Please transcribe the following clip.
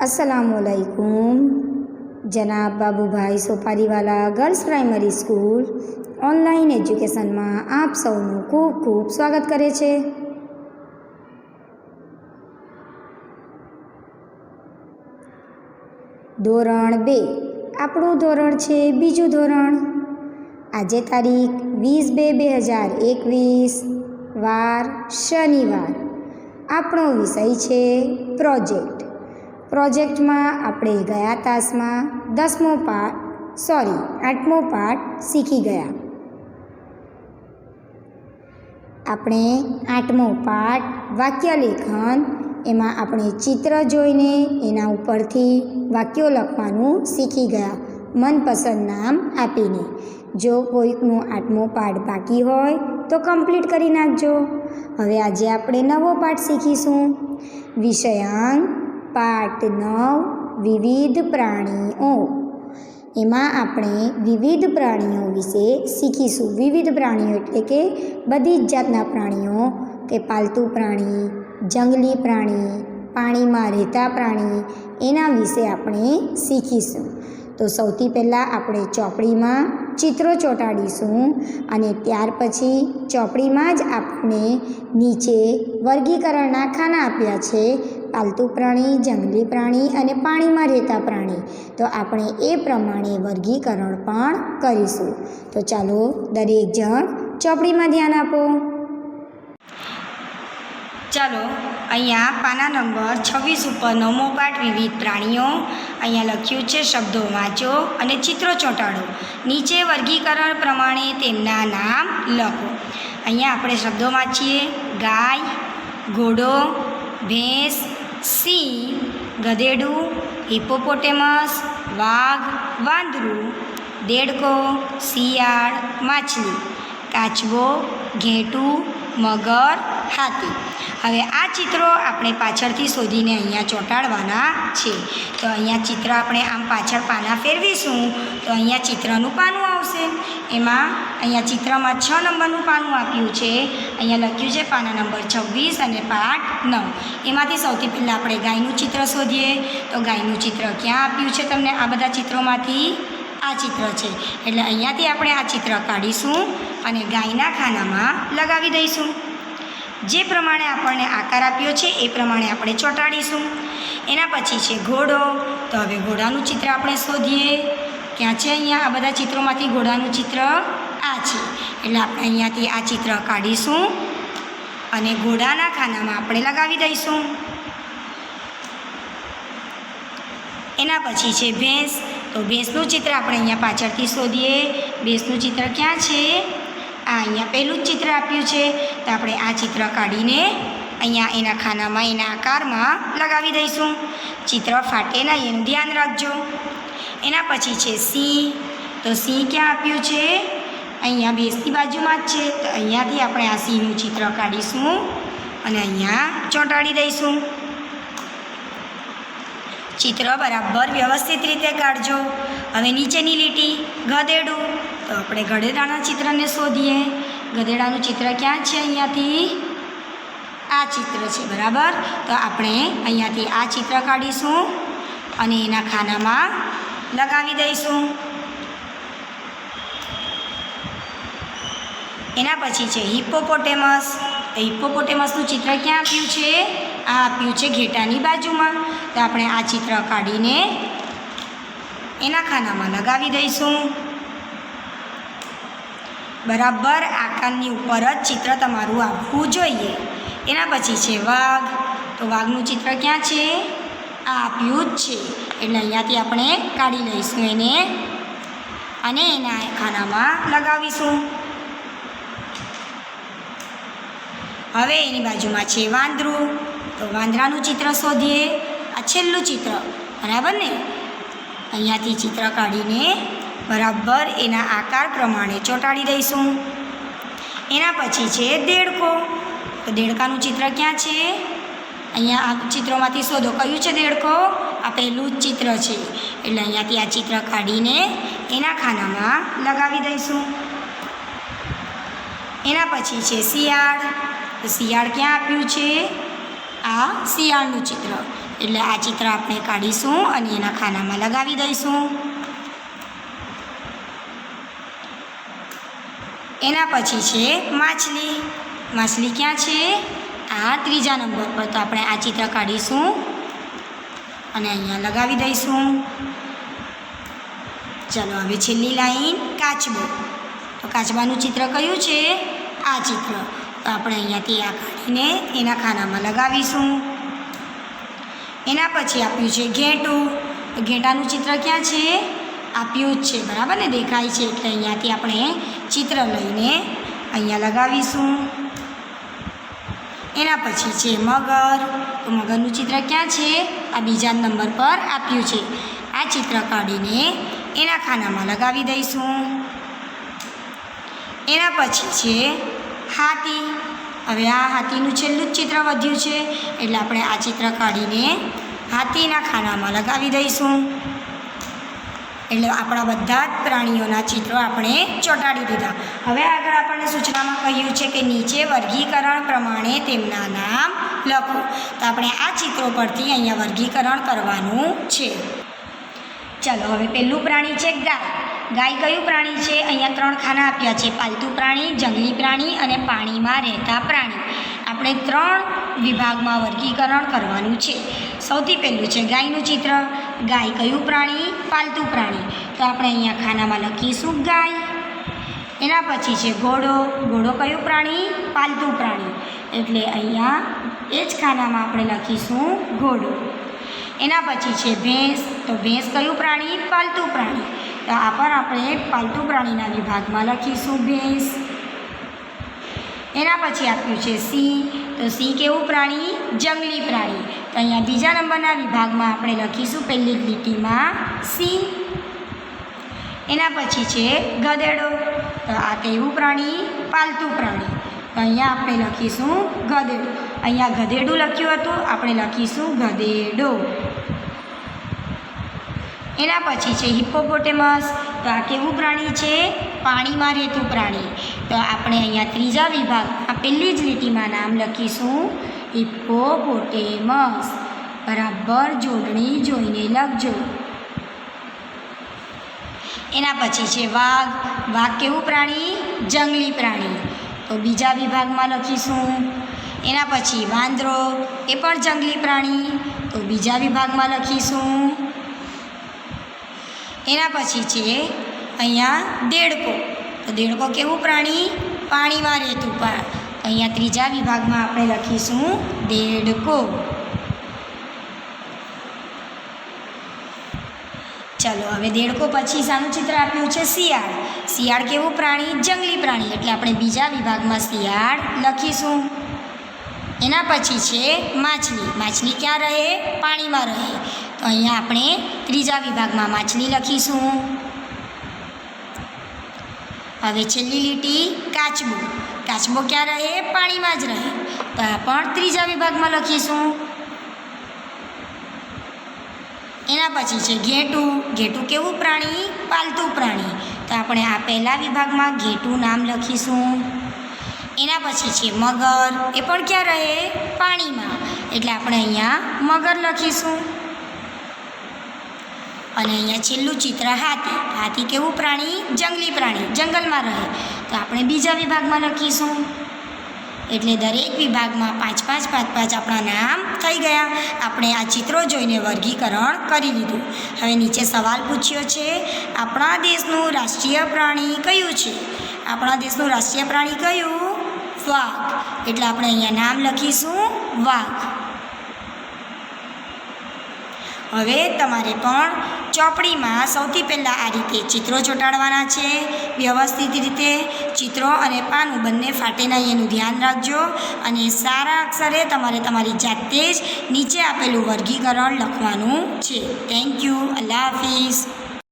अस्सलामुअलैकुम। जनाब Babubhai Sopariwala girls primary school online education में आप सौનું खूब खूब स्वागत करे छे। ધોરણ 2 આપણું ધોરણ છે બીજું ધોરણ। આજે તારીખ 20/2/2021 વાર શનિવાર। આપણો વિષય છે પ્રોજેક્ટ। પ્રોજેક્ટમાં આપણે ગયા તાસમાં 8મો પાઠ શીખી ગયા। આપણે 8મો પાઠ વાક્ય લેખન, એમાં આપણે ચિત્ર જોઈને એના ઉપરથી વાક્યો લખવાનું શીખી ગયા, મનપસંદ નામ આપીને। જો કોઈકનો 8મો પાઠ બાકી હોય તો કમ્પ્લીટ કરી નાખજો। હવે આજે આપણે નવો પાઠ શીખીશું। વિષયાંક પાઠ 9 વિવિધ પ્રાણીઓ। એમાં આપણે વિવિધ પ્રાણીઓ વિશે શીખીશું। વિવિધ પ્રાણીઓ એટલે કે બધી જ જાતના પ્રાણીઓ, કે પાલતુ પ્રાણી, જંગલી પ્રાણી, પાણીમાં રહેતા પ્રાણી, એના વિશે આપણે શીખીશું। તો સૌથી પહેલાં આપણે ચોપડીમાં ચિત્રો ચોંટાડીશું અને ત્યાર પછી ચોપડીમાં જ આપણે નીચે વર્ગીકરણના ખાના આપ્યા છે, પાલતુ પ્રાણી, જંગલી પ્રાણી અને પાણીમાં રહેતા પ્રાણી। તો આપણે એ પ્રમાણે વર્ગીકરણ પણ કરીશું। તો ચાલો દરેક જણ ચોપડીમાં ધ્યાન આપો। ચાલો અહીંયા પાના નંબર 26 ઉપર 9મો પાઠ વિવિધ પ્રાણીઓ, અહીંયા લખ્યું છે શબ્દો વાંચો અને ચિત્રો ચોંટાડો, નીચે વર્ગીકરણ પ્રમાણે તેમના નામ લખો। અહીંયા આપણે શબ્દો વાંચીએ: ગાય, ઘોડો, ભેંસ, સિંહ, ગધેડું, હિપ્પોપોટેમસ, વાઘ, વાંદરું, દેડકો, શિયાળ, માછલી, કાચબો, ઘેટું, મગર, હાથી। હવે આ ચિત્રો આપણે પાછળથી શોધીને અહીંયા ચોંટાડવાના છે। તો અહીંયા ચિત્ર આપણે આમ પાછળ પાના ફેરવીશું તો અહીંયા ચિત્રનું પાનું આવશે। એમાં અહીંયા ચિત્રમાં 6 નંબરનું પાનું આપ્યું છે, અહીંયા લખ્યું છે પાના નંબર 26 અને પાઠ 9। એમાંથી સૌથી પહેલાં આપણે ગાયનું ચિત્ર શોધીએ। તો ગાયનું ચિત્ર ક્યાં આપ્યું છે તમને? આ બધા ચિત્રોમાંથી આ ચિત્ર છે, એટલે અહીંયાથી આપણે આ ચિત્ર કાઢીશું અને ગાયના ખાનામાં લગાવી દઈશું। જે પ્રમાણે આપણને આકાર આપ્યો છે એ પ્રમાણે આપણે ચોંટાડીશું। એના પછી છે ઘોડો। તો હવે ઘોડાનું ચિત્ર આપણે શોધીએ, ક્યાં છે? અહીંયા આ બધા ચિત્રોમાંથી ઘોડાનું ચિત્ર આ છે, એટલે આપણે અહીંયાથી આ ચિત્ર કાઢીશું અને ઘોડાના ખાનામાં આપણે લગાવી દઈશું। એના પછી છે ભેંસ। તો ભેંસનું ચિત્ર આપણે અહીંયા પાછળથી શોધીએ। ભેંસનું ચિત્ર ક્યાં છે? આ અહીંયા પહેલું જ ચિત્ર આપ્યું છે, તો આપણે આ ચિત્ર કાઢીને અહીંયા એના ખાનામાં, એના આકારમાં લગાવી દઈશું। ચિત્ર ફાટે નહીં એનું ધ્યાન રાખજો। એના પછી છે સિંહ। તો સિંહ ક્યાં આપ્યું છે? અહીંયા ભેંસની બાજુમાં જ છે, તો અહીંયાથી આપણે આ સિંહનું ચિત્ર કાઢીશું અને અહીંયા ચોંટાડી દઈશું। ચિત્ર બરાબર વ્યવસ્થિત રીતે કાઢજો। હવે નીચેની લીટી ગધેડું। તો આપણે ગધેડાના ચિત્રને શોધીએ। ગધેડાનું ચિત્ર ક્યાં છે? અહીંયાથી આ ચિત્ર છે, બરાબર। તો આપણે અહીંયાથી આ ચિત્ર કાઢીશું અને એના ખાનામાં લગાવી દઈશું। એના પછી છે હિપ્પોપોટેમસ। તો હિપ્પોપોટેમસનું ચિત્ર ક્યાં આપ્યું છે? આ આપ્યું છે ઘેટાની બાજુમાં, તો આપણે આ ચિત્ર કાઢીને એના ખાનામાં લગાવી દઈશું। બરાબર આકારની ઉપર જ ચિત્ર તમારું આવવું જોઈએ। એના પછી છે વાઘ। તો વાઘનું ચિત્ર ક્યાં છે? આ આપ્યું જ છે, એટલે અહીંયાથી આપણે કાઢી લઈશું એને અને એના ખાનામાં લગાવીશું। હવે એની બાજુમાં છે વાંદરું। તો વાંદરાનું ચિત્ર શોધીએ। આ છેલ્લું ચિત્ર, બરાબર ને? અહીંયાથી ચિત્ર કાઢીને બરાબર એના આકાર પ્રમાણે ચોંટાડી દઈશું। એના પછી છે દેડકો। તો દેડકાનું ચિત્ર ક્યાં છે? અહીંયા આ ચિત્રોમાંથી શોધો, કયું છે દેડકો? આ પહેલું જ ચિત્ર છે, એટલે અહીંયાથી આ ચિત્ર કાઢીને એના ખાનામાં લગાવી દઈશું। એના પછી છે શિયાળ। તો શિયાળ ક્યાં આપ્યું છે? આ શિયાળનું ચિત્ર, એટલે આ ચિત્ર આપણે કાઢીશું અને એના ખાનામાં લગાવી દઈશું. એના પછી છે માછલી. માછલી ક્યાં છે? આ ત્રીજા નંબર પર. તો આપણે આ ચિત્ર કાઢીશું અને અહીંયા લગાવી દઈશું. ચાલો હવે છેલ્લી લાઈન કાચબો. તો કાચબાનું ચિત્ર કયું છે? આ ચિત્ર. તો આપણે અહીંયાથી આ કાઢીને એના ખાનામાં લગાવીશું. એના પછી આપ્યું છે ઘેટું. તો ઘેટાનું ચિત્ર ક્યાં છે? આપ્યું જ છે, બરાબર ને? દેખાય છે એટલે અહીંયાથી આપણે ચિત્ર લઈને અહીંયા લગાવીશું. એના પછી છે મગર. તો મગરનું ચિત્ર ક્યાં છે? આ બીજા નંબર પર આપ્યું છે. આ ચિત્ર કાઢીને એના ખાનામાં લગાવી દઈશું. એના પછી છે હાથી. હવે આ હાથીનું છેલ્લું જ ચિત્ર વધ્યું છે એટલે આપણે આ ચિત્ર કાઢીને હાથીના ખાનામાં લગાવી દઈશું. એટલે આપણા બધા જ પ્રાણીઓના ચિત્રો આપણે ચોંટાડી દીધા. હવે આગળ આપણને સૂચનામાં કહ્યું છે કે નીચે વર્ગીકરણ પ્રમાણે તેમના નામ લખો. તો આપણે આ ચિત્રો પરથી અહીંયા વર્ગીકરણ કરવાનું છે. ચાલો હવે પહેલું પ્રાણી છે ગાય. ગાય કયું પ્રાણી છે? અહીંયા 3 ખાના આપ્યા છે: પાલતુ પ્રાણી, જંગલી પ્રાણી અને પાણીમાં રહેતા પ્રાણી. આપણે 3 વિભાગમાં વર્ગીકરણ કરવાનું છે. સૌથી પહેલું છે ગાયનું ચિત્ર. ગાય કયું પ્રાણી? પાલતુ પ્રાણી. તો આપણે અહીંયા ખાનામાં લખીશું ગાય. એના પછી છે ઘોડો. ઘોડો કયું પ્રાણી? પાલતુ પ્રાણી. એટલે અહીંયા એ જ ખાનામાં આપણે લખીશું ઘોડો. એના પછી છે ભેંસ. તો ભેંસ કયું પ્રાણી? પાલતુ પ્રાણી. તો આ પણ આપણે પાલતુ પ્રાણીના વિભાગમાં લખીશું ભેંસ. એના પછી આપ્યું છે સિંહ. તો સિંહ કેવું પ્રાણી? જંગલી પ્રાણી. તો અહીંયા બીજા નંબરના વિભાગમાં આપણે લખીશું પહેલી જ લીટીમાં સિંહ. એના પછી છે ગધેડો. તો આ કેવું પ્રાણી? પાલતુ પ્રાણી. તો અહીંયા આપણે લખીશું ગધેડો. અહીંયા ગધેડું લખ્યું હતું, આપણે લખીશું ગધેડો. એના પછી છે હિપ્પોપોટેમસ. તો આ કેવું પ્રાણી છે? પાણીમાં રહેતું પ્રાણી. તો આપણે અહીંયા ત્રીજા વિભાગમાં પહેલી જ લીટીમાં નામ લખીશું હિપ્પોપોટેમસ. બરાબર જોડણી જોઈને લખજો. એના પછી છે વાઘ. વાઘ કેવું પ્રાણી? જંગલી પ્રાણી. તો બીજા વિભાગમાં લખીશું. એના પછી વાંદરો. એ પણ જંગલી પ્રાણી. તો બીજા વિભાગમાં લખીશું. એના પછી છે અહીંયા દેડકો. તો દેડકો કેવું પ્રાણી? પાણીમાં રહેતું પ્રાણી. તો અહીંયા ત્રીજા વિભાગમાં આપણે લખીશું દેડકો. ચાલો હવે દેડકો પછી શાનું ચિત્ર આપ્યું છે? શિયાળ. શિયાળ કેવું પ્રાણી? જંગલી પ્રાણી. એટલે આપણે બીજા વિભાગમાં શિયાળ લખીશું. એના પછી છે માછલી. માછલી ક્યાં રહે? પાણીમાં રહે. તો અહીંયા આપણે ત્રીજા વિભાગમાં માછલી લખીશું. હવે છેલ્લી લીટી કાચબો. કાચબો ક્યાં રહે? પાણીમાં જ રહે. તો આ પણ ત્રીજા વિભાગમાં લખીશું. એના પછી છે ઘેટું. ઘેટું કેવું પ્રાણી? પાલતુ પ્રાણી. તો આપણે આ પહેલા વિભાગમાં ઘેટું નામ લખીશું. એના પછી છે મગર. એ પણ ક્યાં રહે? પાણીમાં. એટલે આપણે અહીંયા મગર લખીશું. અને અહીંયા છેલ્લું ચિત્ર હાથી. હાથી કેવું પ્રાણી? જંગલી પ્રાણી, જંગલમાં રહે. તો આપણે બીજા વિભાગમાં લખીશું. એટલે દરેક વિભાગમાં 5-5 આપણા નામ થઈ ગયા. આપણે આ ચિત્રો જોઈને વર્ગીકરણ કરી લીધું. હવે નીચે સવાલ પૂછ્યો છે, આપણા દેશનું રાષ્ટ્રીય પ્રાણી કયું છે? આપણા દેશનું રાષ્ટ્રીય પ્રાણી કયું? વાઘ. એટલે આપણે અહીંયા નામ લખીશું વાઘ. હવે તમારે પણ ચોપડીમાં સૌથી પહેલાં આ રીતે ચિત્રો ચોંટાડવાના છે. વ્યવસ્થિત રીતે ચિત્રો અને પાનું બંને ફાટે નહીં એનું ધ્યાન રાખજો. અને સારા અક્ષરે તમારે તમારી જાતે જ નીચે આપેલું વર્ગીકરણ લખવાનું છે. Thank you. અલ્લાહ હાફિઝ.